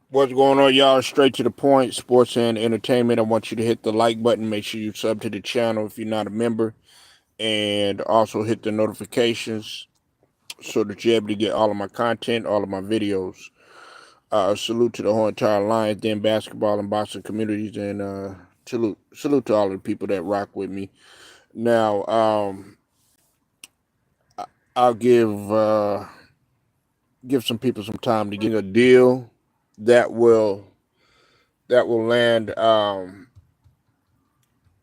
What's going on, y'all? Straight to the point, sports and entertainment. I want you to hit the like button. Make sure you sub to the channel if you're not a member, and also hit the notifications so that you're able to get all of my content, all of my videos. Salute to the whole entire Lions Den basketball and boxing communities, and salute to all of the people that rock with me. Now, I'll give some people some time to get a deal that will land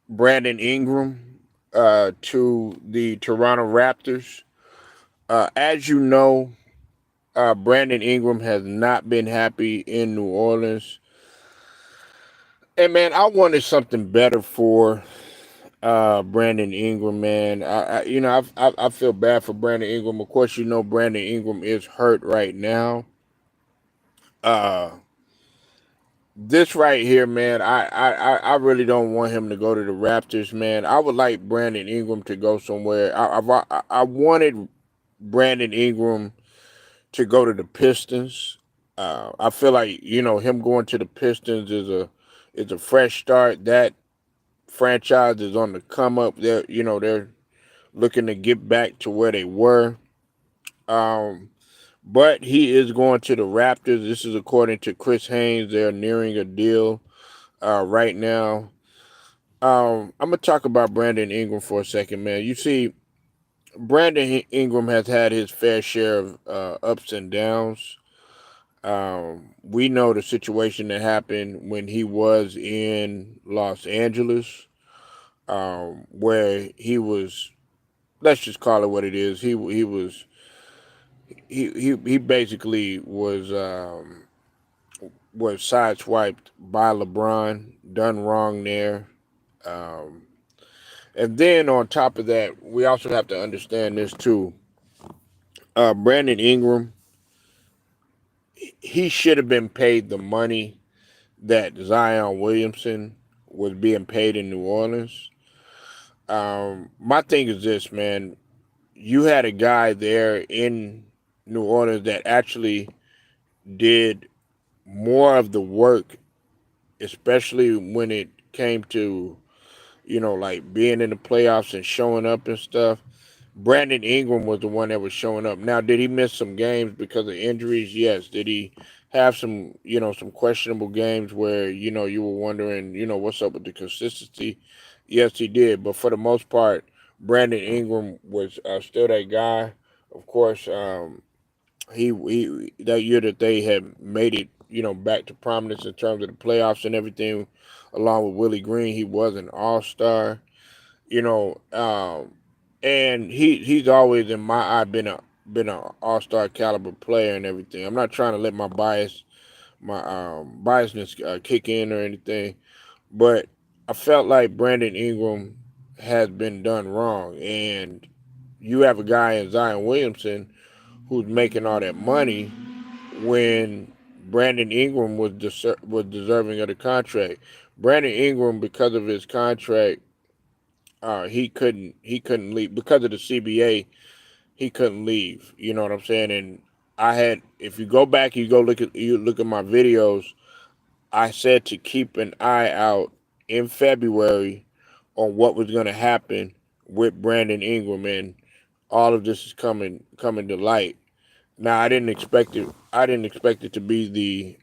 Brandon Ingram to the Toronto Raptors. As you know, Brandon Ingram has not been happy in New Orleans. And man, I wanted something better for Brandon Ingram. Man, I feel bad for Brandon Ingram. Of course, you know Brandon Ingram is hurt right now. Uh, this right here, man, I really don't want him to go to the Raptors, man. I would like Brandon Ingram to go somewhere. I wanted Brandon Ingram to go to the Pistons. I feel like him going to the Pistons is a fresh start. That franchise is on the come up. They're looking to get back to where they were. Um, but he is going to the Raptors. This is according to Chris Haynes. They're nearing a deal right now. I'm gonna talk about Brandon Ingram for a second, man. You see, Brandon Ingram has had his fair share of ups and downs. We know the situation that happened when he was in Los Angeles, where he was. Let's just call it what it is. He basically was sideswiped by LeBron, done wrong there. Um, and then on top of that, we also have to understand this too. Brandon Ingram, he should have been paid the money that Zion Williamson was being paid in New Orleans. My thing is this, man. You had a guy there in New Orleans that actually did more of the work, especially when it came to, like being in the playoffs and showing up and stuff. Brandon Ingram was the one that was showing up. Now, did he miss some games because of injuries? Yes. Did he have some questionable games where, you were wondering, what's up with the consistency? Yes, he did. But for the most part, Brandon Ingram was still that guy. Of course, he that year that they had made it, back to prominence in terms of the playoffs and everything, along with Willie Green, he was an all-star. You know, and he's always in my eye been an all-star caliber player and everything. I'm not trying to let my biasness kick in or anything, but I felt like Brandon Ingram has been done wrong, and you have a guy in Zion Williamson who's making all that money when Brandon Ingram was deserving of the contract. Brandon Ingram, because of his contract, he couldn't leave because of the CBA. He couldn't leave. You know what I'm saying? And if you go back, you look at my videos. I said to keep an eye out in February on what was going to happen with Brandon Ingram, and all of this is coming to light. Now, I didn't expect it. I didn't expect it to be the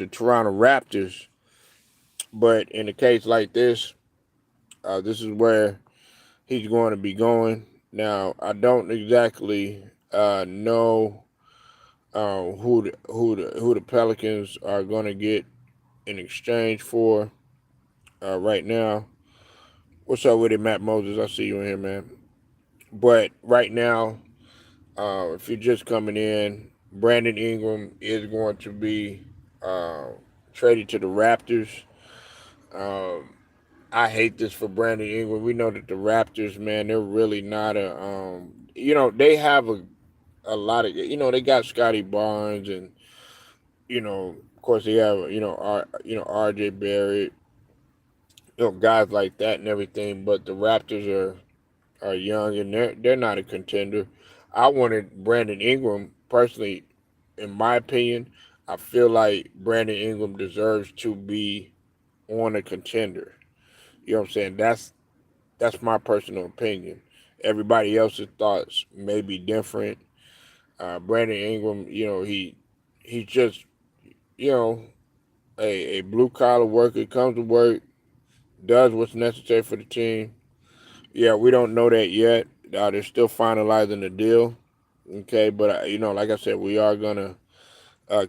Toronto Raptors, but in a case like this, this is where he's going to be going. Now, I don't exactly know who the Pelicans are going to get in exchange for right now. What's up with it, Matt Moses? I see you in here, man. But right now, if you're just coming in, Brandon Ingram is going to be uh, traded to the Raptors. Um, I hate this for Brandon Ingram. We know that the Raptors, man, they're really not they have a lot of, they got Scotty Barnes and, of course they have, RJ Barrett, guys like that and everything. But the Raptors are young and they're not a contender. I wanted Brandon Ingram personally, in my opinion. I feel like Brandon Ingram deserves to be on a contender. You know what I'm saying? That's my personal opinion. Everybody else's thoughts may be different. Brandon Ingram, he's just you know a blue collar worker, comes to work, does what's necessary for the team. Yeah, we don't know that yet. They're still finalizing the deal. Okay, but like I said, we are gonna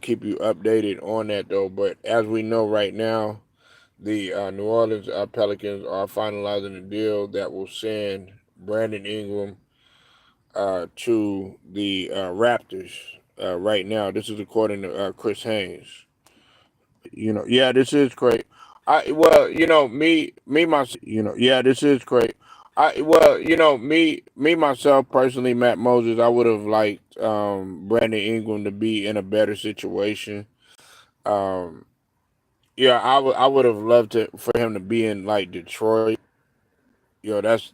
keep you updated on that though. But as we know right now, the New Orleans Pelicans are finalizing a deal that will send Brandon Ingram to the Raptors right now. This is according to Chris Haynes. Yeah, this is great. Yeah, this is great. Me myself personally, Matt Moses, I would have liked Brandon Ingram to be in a better situation. Um, yeah, I would have loved to for him to be in like Detroit. That's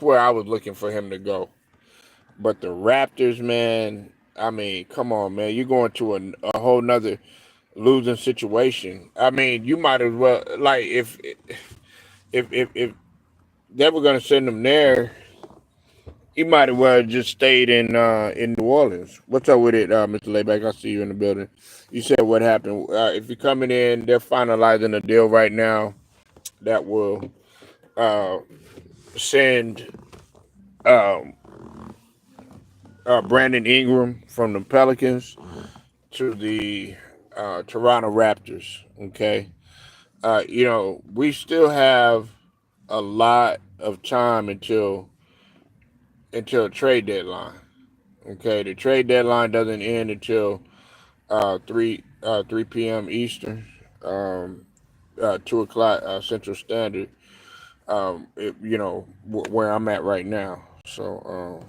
where I was looking for him to go. But the Raptors, man, I mean, come on, man, you're going to a whole nother losing situation. I mean, you might as well like if they were gonna send him there, he might as well just stayed in New Orleans. What's up with it, Mr. Layback? I see you in the building. You said what happened? If you're coming in, they're finalizing a deal right now that will uh, send um, Brandon Ingram from the Pelicans to the Toronto Raptors. Okay, we still have a lot of time until trade deadline. Okay, the trade deadline doesn't end until 3 p.m. Eastern, 2 o'clock Central Standard. Where I'm at right now. So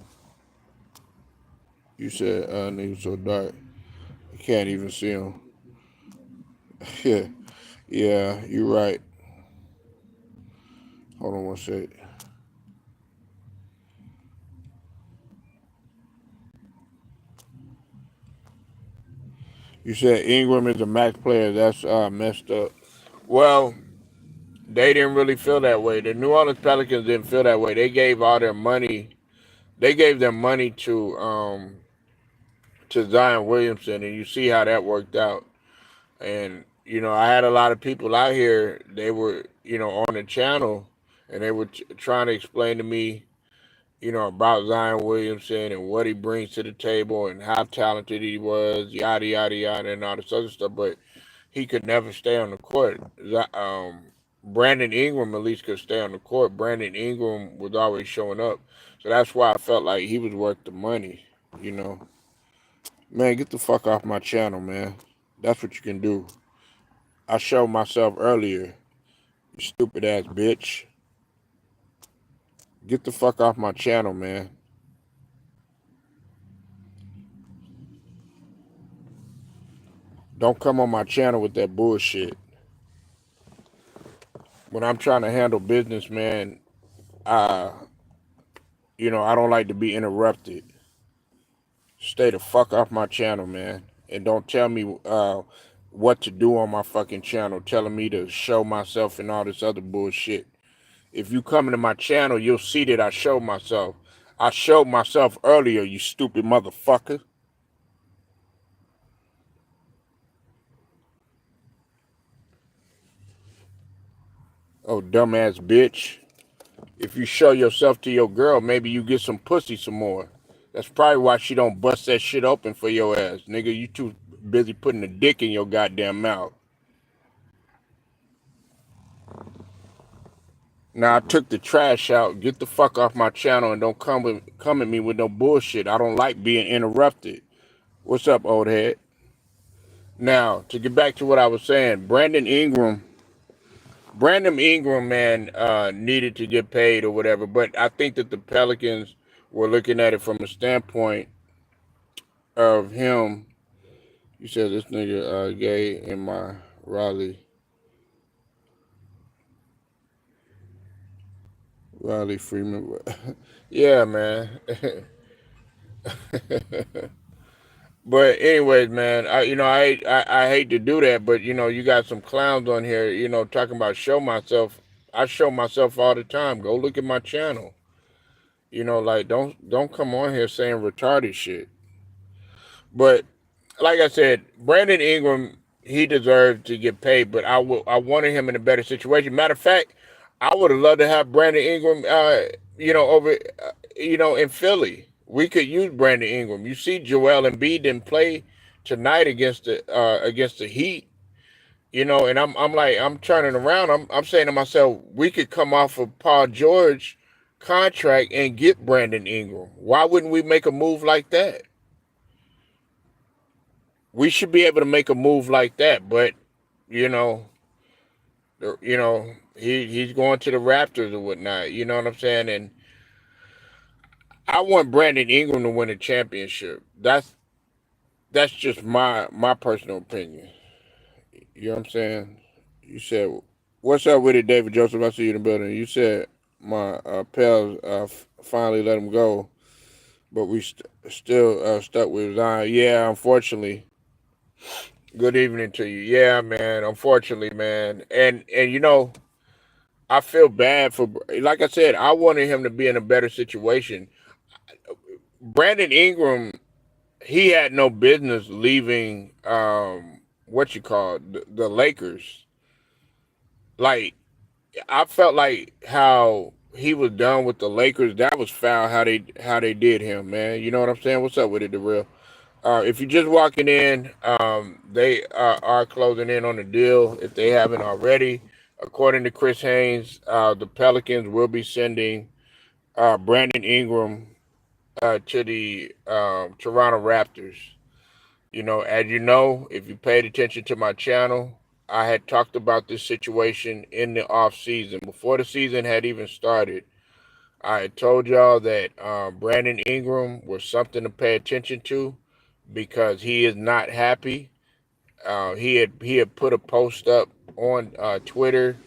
you said niggas so dark, you can't even see them. Yeah, yeah, you're right. Hold on one sec. You said Ingram is a max player. That's messed up. Well, they didn't really feel that way. The New Orleans Pelicans didn't feel that way. They gave all their money. They gave their money to Zion Williamson, and you see how that worked out. And I had a lot of people out here. They were on the channel, and they were trying to explain to me about Zion Williamson and what he brings to the table and how talented he was, yada yada yada, and all this other stuff. But he could never stay on the court. Brandon Ingram at least could stay on the court. Brandon Ingram was always showing up, so that's why I felt like he was worth the money. You know, man, get the fuck off my channel, man. That's what you can do. I showed myself earlier. You stupid ass bitch. Get the fuck off my channel, man. Don't come on my channel with that bullshit. When I'm trying to handle business, man, uh, I don't like to be interrupted. Stay the fuck off my channel, man. And don't tell me what to do on my fucking channel, telling me to show myself and all this other bullshit. If you come into my channel, you'll see that I showed myself. I showed myself earlier, you stupid motherfucker. Oh, dumbass bitch. If you show yourself to your girl, maybe you get some pussy some more. That's probably why she don't bust that shit open for your ass. Nigga, you too busy putting a dick in your goddamn mouth. Now I took the trash out. Get the fuck off my channel and don't come at me with no bullshit. I don't like being interrupted. What's up, old head? Now, to get back to what I was saying, Brandon Ingram, man, needed to get paid or whatever. But I think that the Pelicans were looking at it from a standpoint of him. You said this nigga gay in my Riley Freeman. Yeah, man. But anyways, man, I hate to do that, but you got some clowns on here, talking about show myself. I show myself all the time. Go look at my channel. Like don't come on here saying retarded shit. But like I said, Brandon Ingram, he deserved to get paid, but I wanted him in a better situation. Matter of fact, I would have loved to have Brandon Ingram, over, in Philly. We could use Brandon Ingram. You see, Joel Embiid didn't play tonight against the Heat. And I'm turning around. I'm saying to myself, we could come off of Paul George contract and get Brandon Ingram. Why wouldn't we make a move like that? We should be able to make a move like that, but you know, he's going to the Raptors or whatnot. You know what I'm saying? And I want Brandon Ingram to win a championship. That's just my personal opinion. You know what I'm saying? You said, "What's up with it, David Joseph?" I see you in the building. You said my pals finally let him go, but we still stuck with Zion. Yeah, unfortunately. Good evening to you. Yeah, man. Unfortunately, man. And I feel bad for. Like I said, I wanted him to be in a better situation. Brandon Ingram, he had no business leaving. What you call the Lakers. Like I felt like how he was done with the Lakers. That was foul. How they did him, man. You know what I'm saying? What's up with it, the real? If you're just walking in, they are closing in on the deal if they haven't already. According to Chris Haynes, the Pelicans will be sending Brandon Ingram to the Toronto Raptors. As you know, if you paid attention to my channel, I had talked about this situation in the off season before the season had even started. I had told y'all that Brandon Ingram was something to pay attention to because he is not happy. He had put a post up on Twitter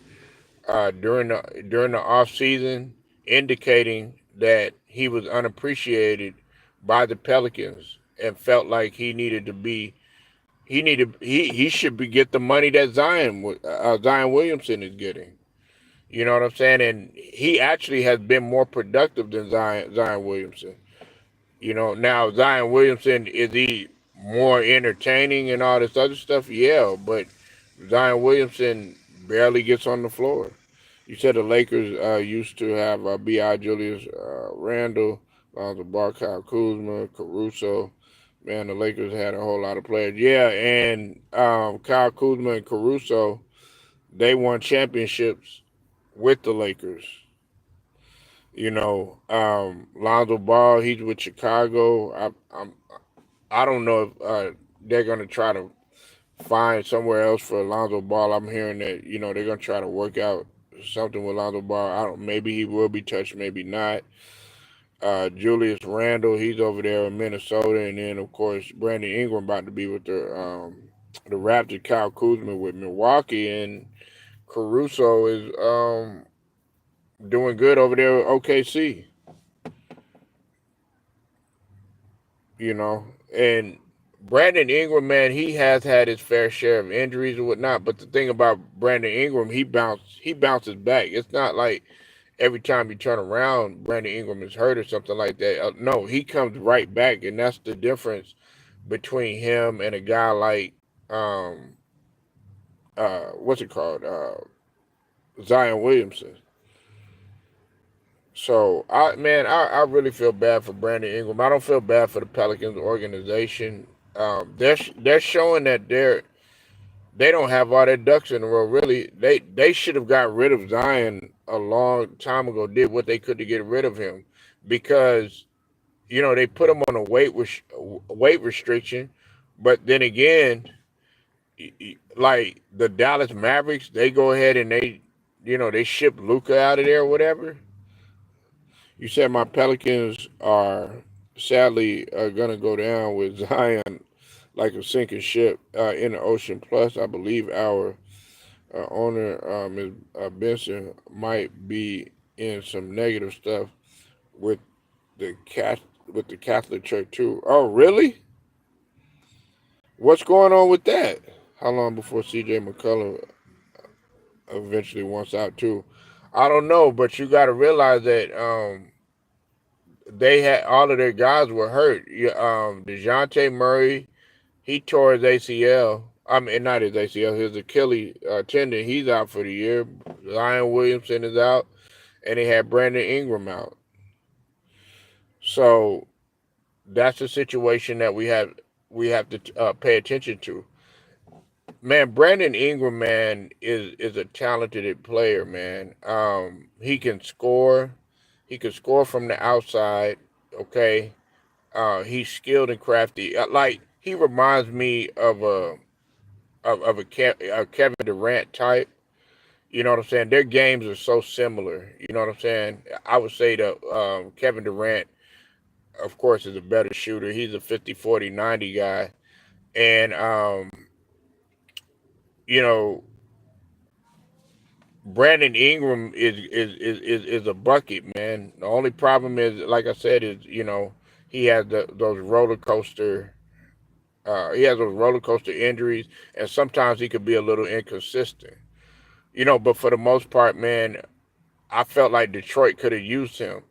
during the off season, indicating that he was unappreciated by the Pelicans and felt like he should be get the money that Zion Williamson is getting. You know what I'm saying? And he actually has been more productive than Zion Williamson. Now Zion Williamson, is he more entertaining and all this other stuff? Yeah, but Zion Williamson barely gets on the floor. You said the Lakers used to have B.I. Julius Randle, Lonzo Ball, Kyle Kuzma, Caruso. Man, the Lakers had a whole lot of players. Yeah, and Kyle Kuzma and Caruso, they won championships with the Lakers. Lonzo Ball, he's with Chicago. I don't know if they're gonna try to find somewhere else for Lonzo Ball. I'm hearing that they're gonna try to work out something with Lonzo Ball. I don't. Maybe he will be touched, maybe not. Julius Randle, he's over there in Minnesota, and then of course Brandon Ingram about to be with the Raptors. Kyle Kuzma with Milwaukee, and Caruso is doing good over there with OKC. And Brandon Ingram, man, he has had his fair share of injuries and whatnot. But the thing about Brandon Ingram, he bounces back. It's not like every time you turn around, Brandon Ingram is hurt or something like that. No, he comes right back, and that's the difference between him and a guy like um what's it called Zion Williamson. So I really feel bad for Brandon Ingram. I don't feel bad for the Pelicans organization. They're showing that they don't have all their ducks in a row. Really, they should have got rid of Zion a long time ago. Did what they could to get rid of him, because they put him on a weight restriction. But then again, like the Dallas Mavericks, they go ahead and they ship Luka out of there or whatever. You said my Pelicans are sadly gonna go down with Zion like a sinking ship in the ocean. Plus, I believe our owner, Ms. Benson, might be in some negative stuff with the Catholic Church too. Oh, really? What's going on with that? How long before CJ McCullough eventually wants out too? I don't know, but you got to realize that they had all of their guys were hurt. Dejounte Murray, he tore his ACL. I mean, not his ACL, his Achilles tendon. He's out for the year. Zion Williamson is out, and they had Brandon Ingram out. So that's a situation that we have to pay attention to. Man, Brandon Ingram, man, is a talented player, man. He can score. He can score from the outside. Okay, he's skilled and crafty. Like he reminds me of a Kevin Durant type. You know what I'm saying? Their games are so similar. You know what I'm saying? I would say that Kevin Durant, of course, is a better shooter. He's a 50, 40, 90 guy. And, you know, Brandon Ingram is a bucket, man. The only problem is, like I said, is, he has those roller coaster. He has those roller coaster injuries, and sometimes he could be a little inconsistent. But for the most part, man, I felt like Detroit could have used him.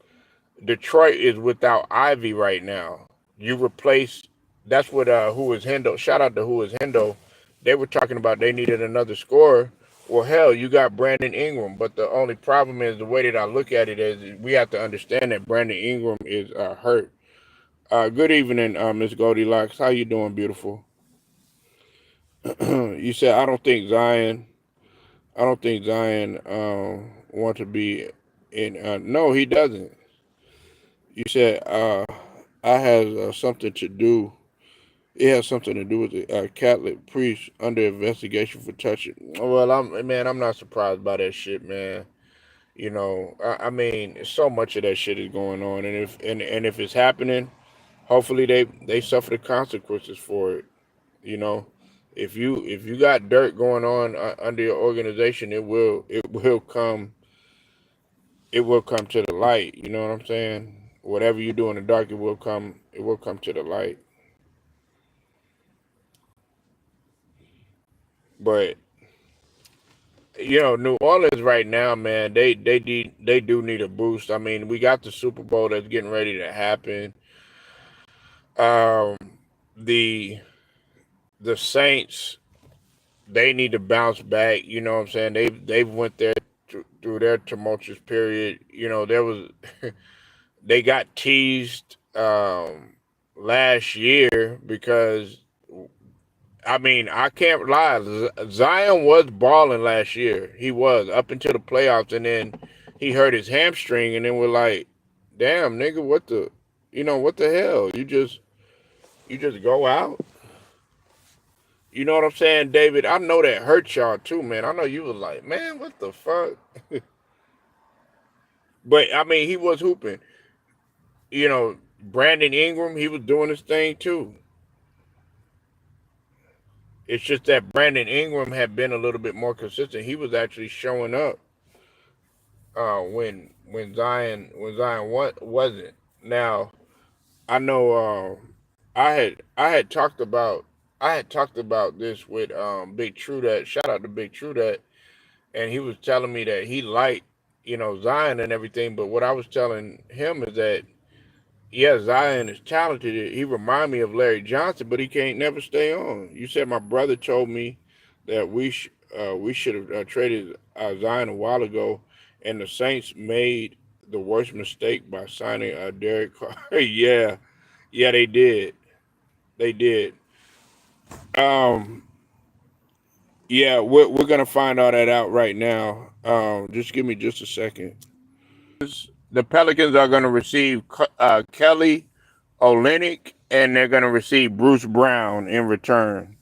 Detroit is without Ivy right now. You replace that's what who is Hendo. Shout out to who is Hendo. They were talking about they needed another scorer. Well, hell, you got Brandon Ingram, but the only problem is the way that I look at it is we have to understand that Brandon Ingram is hurt. Good evening, Miss Goldilocks. How you doing, beautiful? You said I don't think Zion. I don't think Zion want to be in. No, he doesn't. You said I has something to do. It has something to do with the Catholic priest under investigation for touching. Well, I'm not surprised by that shit, man. I mean, so much of that shit is going on, and if it's happening, hopefully they suffer the consequences for it. You know, if you got dirt going on under your organization, it will come to the light. You know what I'm saying? Whatever you do in the dark, it will come to the light. But New Orleans right now, man, they do need a boost. I mean, we got the Super Bowl that's getting ready to happen. Um, the the Saints, they need to bounce back. You know what I'm saying? They've went there through their tumultuous period. There was they got teased last year because I mean, I can't lie. Zion was balling last year. He was up until the playoffs, and then he hurt his hamstring, and then we're like, "Damn, nigga, what the hell? You just go out." You know what I'm saying, David? I know that hurt y'all too, man. I know you was like, "Man, what the fuck?" But I mean, he was hooping. Brandon Ingram, he was doing his thing too. It's just that Brandon Ingram had been a little bit more consistent. He was actually showing up when Zion wasn't. Now I know I had talked about this with Big True that shout out to Big True that and he was telling me that he liked Zion and everything, but what I was telling him is that yeah, Zion is talented. He remind me of Larry Johnson, but he can't never stay on. You said my brother told me that we should have traded Zion a while ago, and the Saints made the worst mistake by signing Derek Carr. Yeah, yeah, they did. They did. Um, yeah, we're gonna find all that out right now. Just give me just a second. The Pelicans are gonna receive Kelly Olynyk, and they're gonna receive Bruce Brown in return.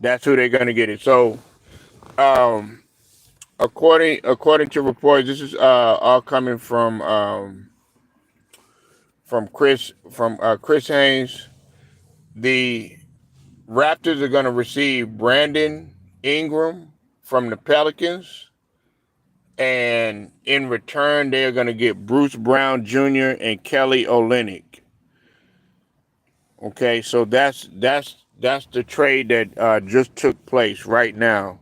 That's who they're gonna get it. So, um, according to reports, this is all coming from Chris Haynes. The Raptors are gonna receive Brandon Ingram from the Pelicans, and in return, they are gonna get Bruce Brown Jr. and Kelly Olynyk. Okay, so That's the trade that just took place right now.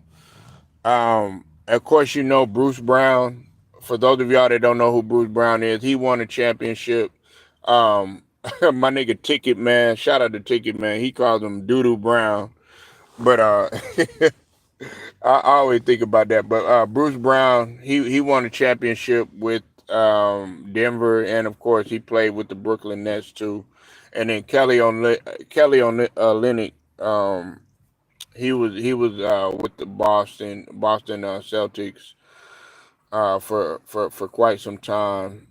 Of course, you know Bruce Brown. For those of y'all that don't know who Bruce Brown is, he won a championship. My nigga Ticket Man, shout out to Ticket Man. He calls him Doodoo Brown, but I always think about that. But Bruce Brown, he won a championship with Denver, and of course he played with the Brooklyn Nets too. And then Kelly on Olynyk, he was with the Boston Celtics for quite some time.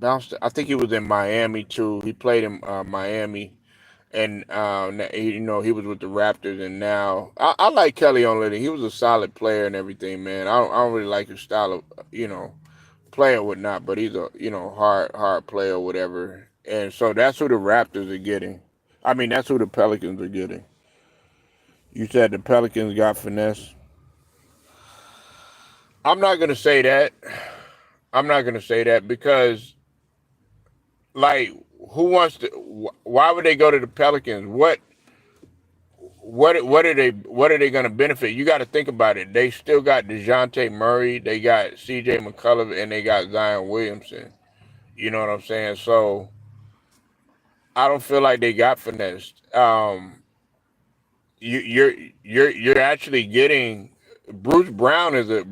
Bounced. I think he was in Miami too. He played in Miami, and he was with the Raptors. And now I like Kelly Olynyk. He was a solid player and everything, man. I don't really like his style of player or whatnot, but he's a hard player or whatever. And so that's who the Raptors are getting. I mean, that's who the Pelicans are getting. You said the Pelicans got finesse. I'm not gonna say that. I'm not gonna say that because, like, who wants to? Why would they go to the Pelicans? What are they gonna benefit? You got to think about it. They still got Dejounte Murray, they got C.J. McCollum, and they got Zion Williamson. You know what I'm saying? So I don't feel like they got finessed. You, you're you're actually getting Bruce Brown is a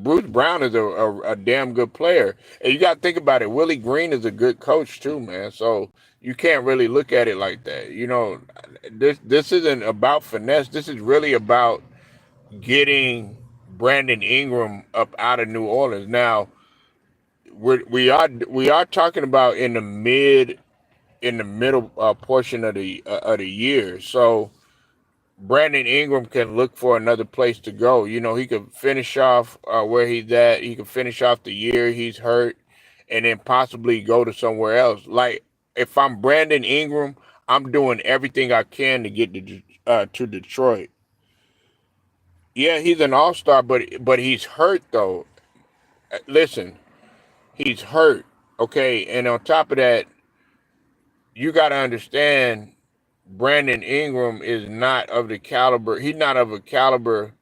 damn good player, and you got to think about it. Willie Green is a good coach too, man. So you can't really look at it like that. This isn't about finesse. This is really about getting Brandon Ingram up out of New Orleans. Now we are talking about in the middle portion of the year, so Brandon Ingram can look for another place to go. He could finish off where he's at. He could finish off the year he's hurt, and then possibly go to somewhere else. Like if I'm Brandon Ingram, I'm doing everything I can to get to Detroit. Yeah, he's an all-star, but he's hurt though. Listen, he's hurt. Okay, and on top of that, you got to understand Brandon Ingram is not of the caliber. He's not of a caliber.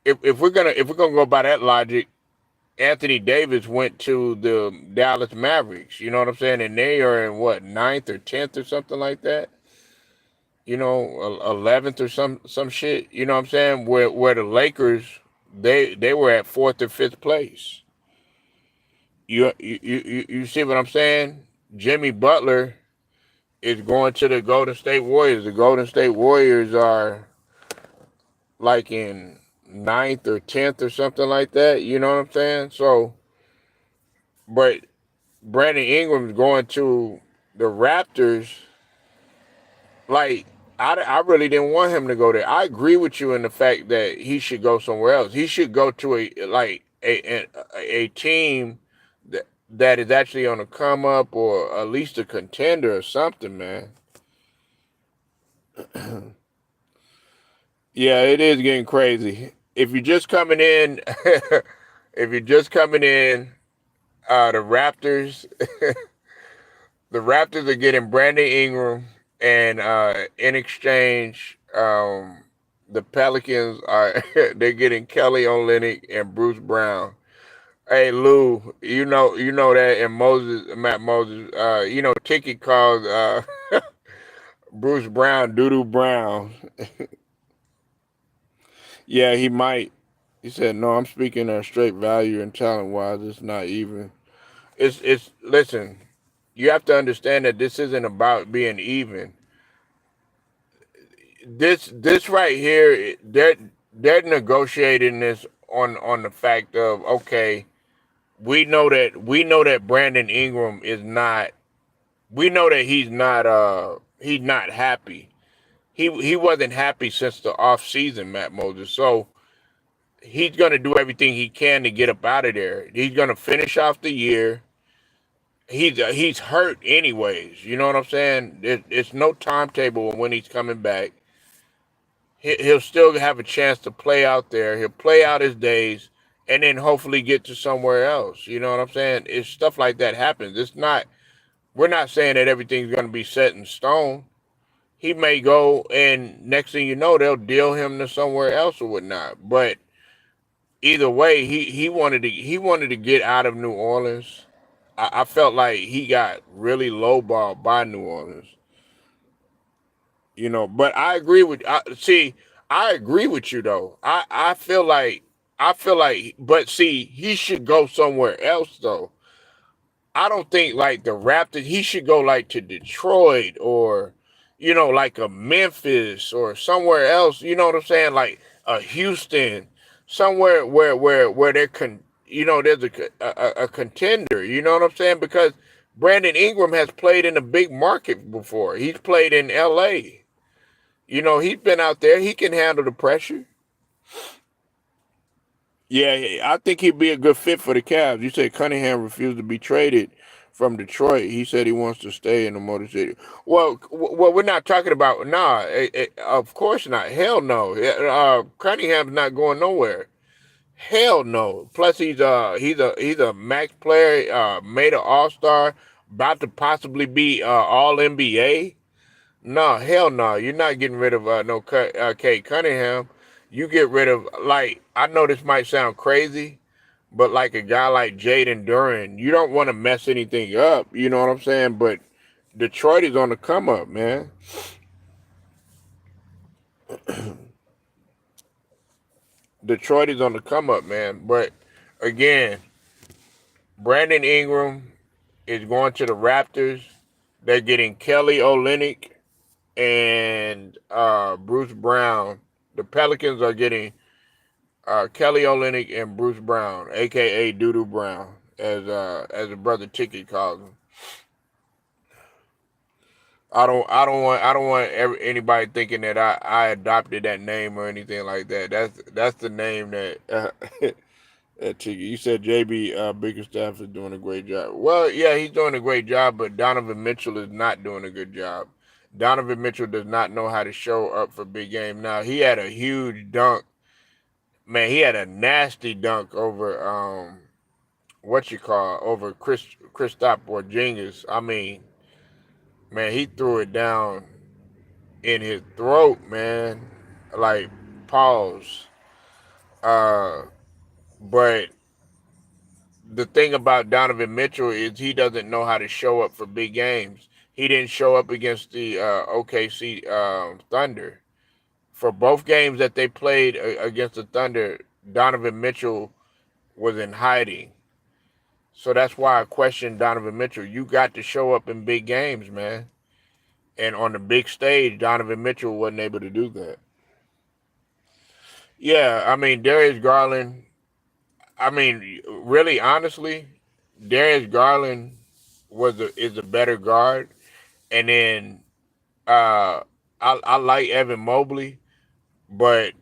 If we're gonna go by that logic, Anthony Davis went to the Dallas Mavericks. You know what I'm saying? And they are in what, ninth or 10th or something like that. 11th or some shit. You know what I'm saying? Where the Lakers, they were at fourth or fifth place. You see what I'm saying? Jimmy Butler is going to the Golden State Warriors. The Golden State Warriors are like in ninth or 10th or something like that. You know what I'm saying? So, but Brandon Ingram's going to the Raptors. Like, I really didn't want him to go there. I agree with you in the fact that he should go somewhere else. He should go to a team that is actually on a come up, or at least a contender or something, man. Yeah, it is getting crazy. If you're just coming in, if you're just coming in, the Raptors, the Raptors are getting Brandon Ingram, and in exchange, the Pelicans are they're getting Kelly Olynyk and Bruce Brown. Hey Lou, you know that, and Matt Moses, Tiki called Bruce Brown Doodoo Brown. Yeah, he might. He said, "No, I'm speaking straight value and talent wise. It's not even. It's listen. You have to understand that this isn't about being even. This right here, they're negotiating this on the fact of, okay, we know that Brandon Ingram is not. We know that he's not happy. He wasn't happy since the off season, Matt Moses. So he's gonna do everything he can to get up out of there. He's gonna finish off the year. He's hurt anyways. You know what I'm saying? It's no timetable when he's coming back. He'll still have a chance to play out there. He'll play out his days, and then hopefully get to somewhere else. You know what I'm saying? It's stuff like that happens. It's not. We're not saying that everything's going to be set in stone. he may go, and next thing you know, they'll deal him to somewhere else or whatnot. But either way, he wanted to get out of New Orleans. I felt like he got really lowballed by New Orleans. But I agree with. I agree with you though. I feel like, but see, he should go somewhere else though. I don't think like the Raptors. He should go like to Detroit or, like a Memphis or somewhere else. You know what I'm saying? Like a Houston, somewhere where there can, there's a contender. You know what I'm saying? Because Brandon Ingram has played in a big market before. He's played in L.A. He's been out there. He can handle the pressure. Yeah, I think he'd be a good fit for the Cavs. You said Cunningham refused to be traded from Detroit. He said he wants to stay in the Motor City. Well, we're not talking about of course not. Hell no. Cunningham's not going nowhere. Hell no. Plus he's a max player. Made an All Star. About to possibly be All NBA. No, hell no. You're not getting rid of no Kate Cunningham. You get rid of, like, I know this might sound crazy, but like a guy like Jaden Duran, you don't want to mess anything up. You know what I'm saying? But Detroit is on the come up, man. Detroit is on the come up, man. But again, Brandon Ingram is going to the Raptors. They're getting Kelly Olynyk and Bruce Brown. The Pelicans are getting Kelly Olynyk and Bruce Brown, aka Doodoo Brown, as a brother Ticket calls him. I don't want anybody thinking that I adopted that name or anything like that. That's the name that that Ticket. You said JB Bickerstaff is doing a great job. Well, yeah, he's doing a great job, but Donovan Mitchell is not doing a good job. Donovan Mitchell does not know how to show up for big game. Now he had a huge dunk. Man, he had a nasty dunk over what you call over Kristaps Porzingis. I mean, man, he threw it down in his throat, man. Like, pause. Uh, but the thing about Donovan Mitchell is he doesn't know how to show up for big games. He didn't show up against the OKC Thunder. For both games that they played against the Thunder, Donovan Mitchell was in hiding. So that's why I question Donovan Mitchell. You got to show up in big games, man. And on the big stage, Donovan Mitchell wasn't able to do that. Yeah, I mean, Darius Garland, I mean, really, honestly, Darius Garland is a better guard. And then I like Evan Mobley, but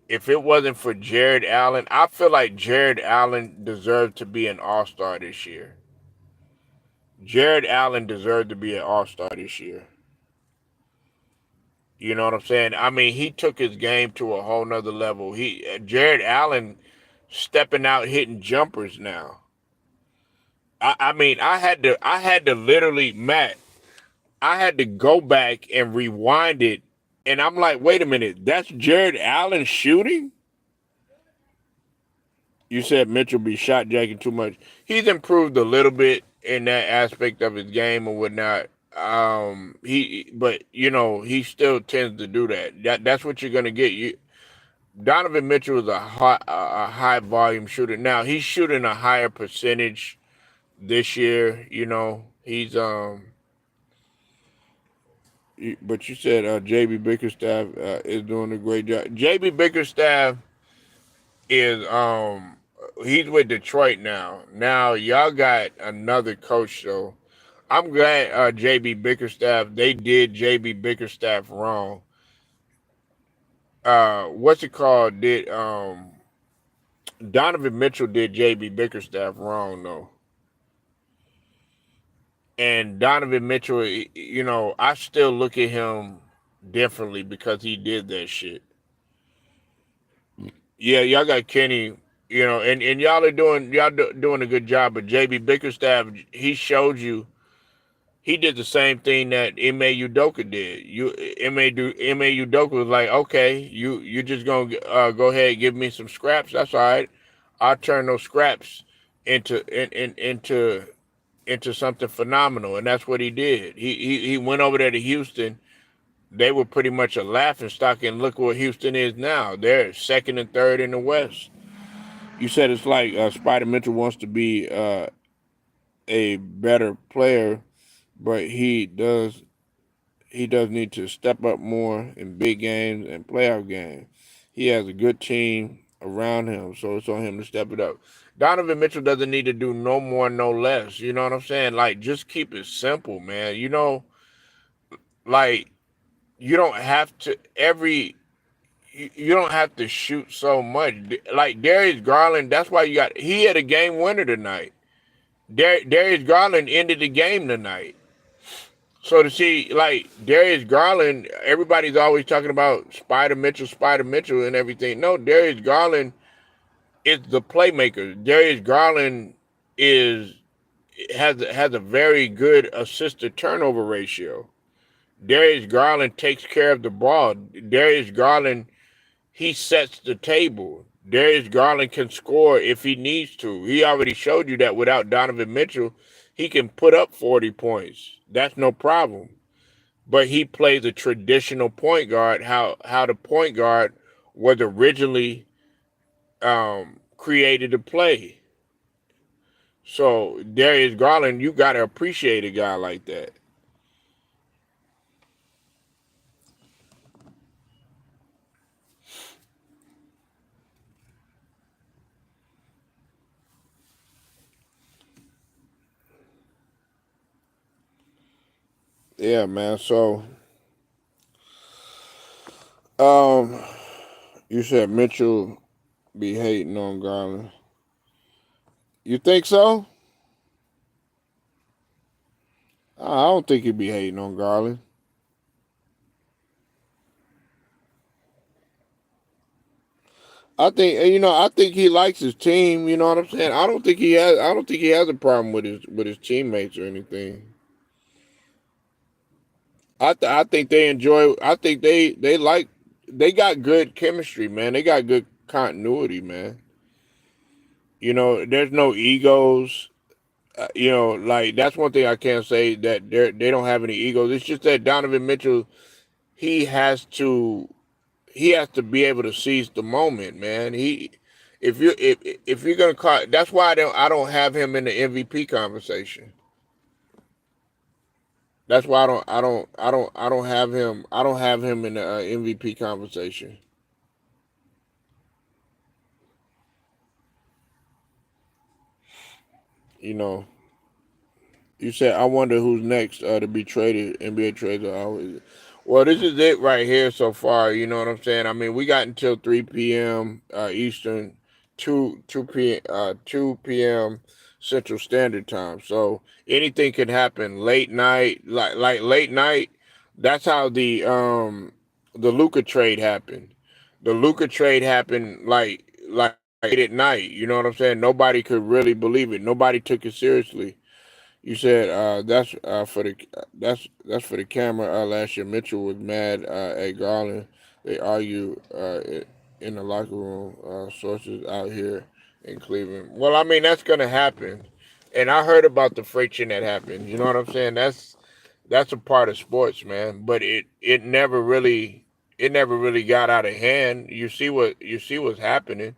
if it wasn't for Jared Allen, I feel like Jared Allen deserved to be an All-Star this year. Jared Allen deserved to be an All-Star this year. You know what I'm saying? I mean, he took his game to a whole nother level. Jared Allen stepping out hitting jumpers now. I mean, I had to literally, Matt, I had to go back and rewind it, and I'm like, wait a minute, that's Jared Allen shooting? You said Mitchell be shot jacking too much. He's improved a little bit in that aspect of his game and whatnot. But he still tends to do that. That's what you're gonna get. Donovan Mitchell is a high volume shooter. Now he's shooting a higher percentage this year. But you said JB Bickerstaff is doing a great job. JB Bickerstaff is he's with Detroit now. Now y'all got another coach, so I'm glad JB Bickerstaff, they did JB Bickerstaff wrong. What's it called? Did Donovan Mitchell did JB Bickerstaff wrong though. And Donovan Mitchell, I still look at him differently because he did that shit. Yeah, y'all got Kenny, and y'all are doing a good job. But JB Bickerstaff, he showed you. He did the same thing that Ime Udoka did. Ime Udoka was like, okay, you just gonna go ahead and give me some scraps. That's all right. I'll turn those scraps into into something phenomenal, and that's what he did. He went over there to Houston. They were pretty much a laughing stock, and look what Houston is now. They're second and third in the West. You said it's like Spider Mitchell wants to be a better player, but he does need to step up more in big games and playoff games. He has a good team around him, so it's on him to step it up. Donovan Mitchell doesn't need to do no more, no less. You know what I'm saying? Like, just keep it simple, man. Like you don't have to you don't have to shoot so much. Like Darius Garland, that's why he had a game winner tonight. Darius Garland ended the game tonight. So to see like Darius Garland, everybody's always talking about Spider Mitchell, and everything. No, Darius Garland is the playmaker. Darius Garland is has a very good assist to turnover ratio. Darius Garland takes care of the ball. Darius Garland, he sets the table. Darius Garland can score if he needs to. He already showed you that without Donovan Mitchell, he can put up 40 points. That's no problem. But he plays a traditional point guard, how the point guard was originally created to play. So Darius Garland, you got to appreciate a guy like that. Yeah, man. So, um, you said Mitchell be hating on Garland. You think so? I don't think he'd be hating on Garland. I think he likes his team. You know what I'm saying? I don't think he has a problem with his teammates or anything. I think they enjoy. I think they like. They got good chemistry, man. They got good continuity, man. There's no egos. Like that's one thing I can't say that they don't have any egos. It's just that Donovan Mitchell, he has to he has to be able to seize the moment, man. If you're gonna call, that's why I don't have him in the MVP conversation. That's why I don't have him in the MVP conversation. You know, you said I wonder who's next to be traded. NBA trades are always. Well, this is it right here so far. You know what I'm saying? I mean, we got until 3 p.m. Eastern, two p.m. Central Standard Time. So anything can happen late night, like late night. That's how the Luca trade happened. The Luca trade happened like late at night. You know what I'm saying? Nobody could really believe it. Nobody took it seriously. You said that's for the camera. Last year, Mitchell was mad at Garland. They argue in the locker room. Sources out here in Cleveland. Well, I mean that's gonna happen, and I heard about the friction that happened. You know what I'm saying? That's a part of sports, man. But it never really got out of hand. You see what's happening.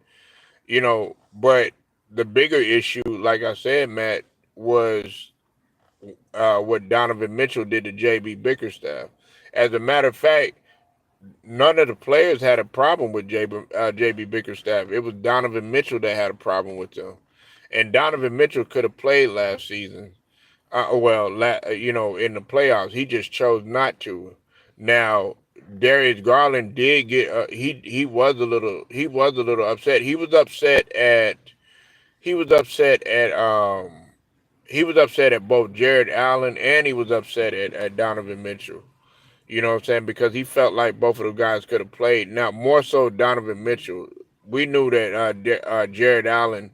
But the bigger issue, like I said, Matt, was what Donovan Mitchell did to JB Bickerstaff. As a matter of fact, none of the players had a problem with JB Bickerstaff. It was Donovan Mitchell that had a problem with them. And Donovan Mitchell could have played last season. In the playoffs, he just chose not to. Now, Darius Garland did get. He was a little upset. He was upset at he was upset at both Jared Allen and he was upset at Donovan Mitchell. You know what I'm saying? Because he felt like both of the guys could have played. Now, more so Donovan Mitchell. We knew that Jared Allen,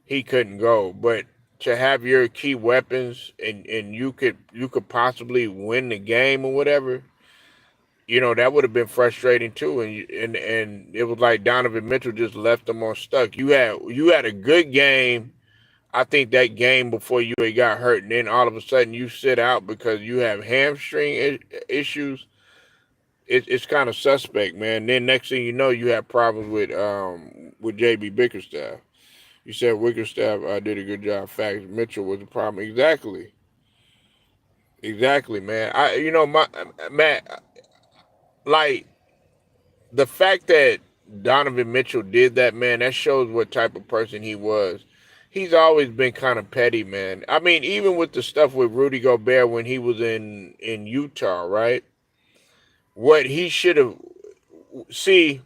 he couldn't go. But to have your key weapons and you could possibly win the game or whatever, that would have been frustrating too. And it was like Donovan Mitchell just left them on stuck. You had a good game. I think that game before you had got hurt, and then all of a sudden you sit out because you have hamstring issues. It's kind of suspect, man. Then next thing you know, you have problems with JB Bickerstaff. You said Wickerstaff did a good job. Facts. Mitchell was the problem. Exactly. Exactly, man. My man, like the fact that Donovan Mitchell did that, man, that shows what type of person he was. He's always been kind of petty, man. I mean, even with the stuff with Rudy Gobert when he was in Utah, right? What he should have see,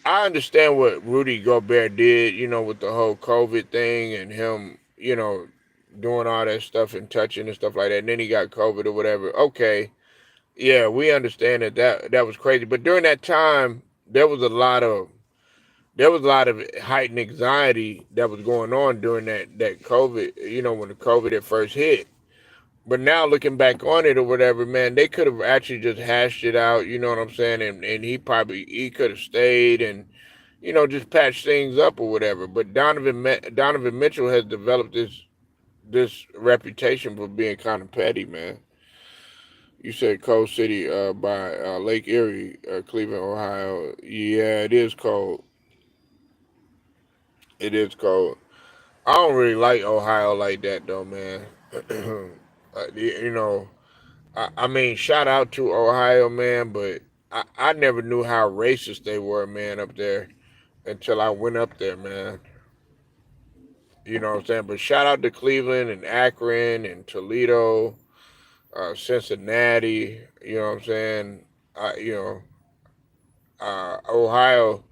I understand what Rudy Gobert did, with the whole COVID thing and him, doing all that stuff and touching and stuff like that. And then he got COVID or whatever. Okay, yeah, we understand that was crazy. But during that time, there was a lot of heightened anxiety that was going on during that COVID. When the COVID had first hit. But now looking back on it or whatever, man, they could have actually just hashed it out. You know what I'm saying? And he could have stayed and just patched things up or whatever. But Donovan Mitchell has developed this reputation for being kind of petty, man. You said Cold City by Lake Erie, Cleveland, Ohio. Yeah, it is cold. It is cold. I don't really like Ohio like that though, man. You know, I mean, shout out to Ohio, man, but I never knew how racist they were, man, up there until I went up there, man. You know what I'm saying? But shout out to Cleveland and Akron and Toledo, Cincinnati. You know what I'm saying? Ohio,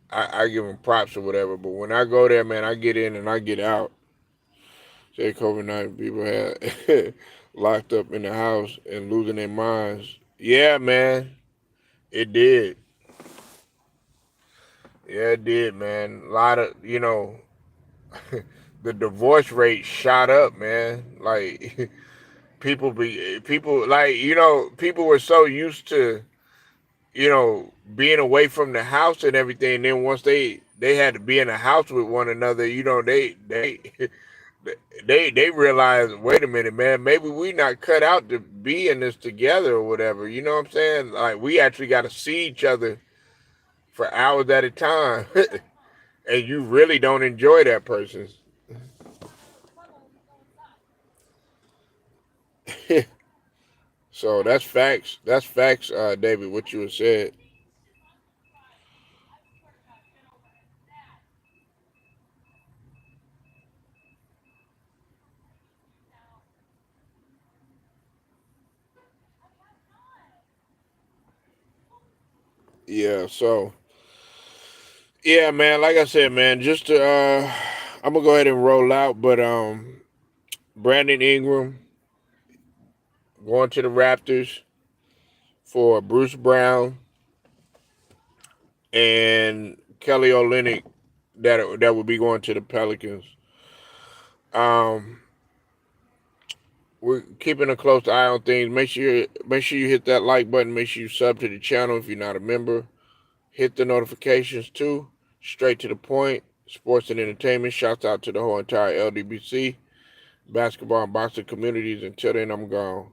I give them props or whatever. But when I go there, man, I get in and I get out. Say COVID-19 people had locked up in the house and losing their minds. Yeah, man, it did. Yeah, it did, man. A lot of, the divorce rate shot up, man. Like people like people were so used to being away from the house and everything. And then once they had to be in the house with one another, they realized, wait a minute, man, maybe we not cut out to be in this together or whatever. You know what I'm saying? Like we actually got to see each other for hours at a time, and you really don't enjoy that person. So that's facts. That's facts, David. What you had said. Yeah. So yeah, man. Like I said, man. Just to, I'm gonna go ahead and roll out, but Brandon Ingram going to the Raptors for Bruce Brown and Kelly Olynyk that would be going to the Pelicans. Um, we're keeping a close eye on things. Make sure you hit that like button. Make sure you sub to the channel if you're not a member. Hit the notifications too. Straight to the point. Sports and entertainment. Shouts out to the whole entire LDBC basketball and boxing communities. Until then, I'm gone.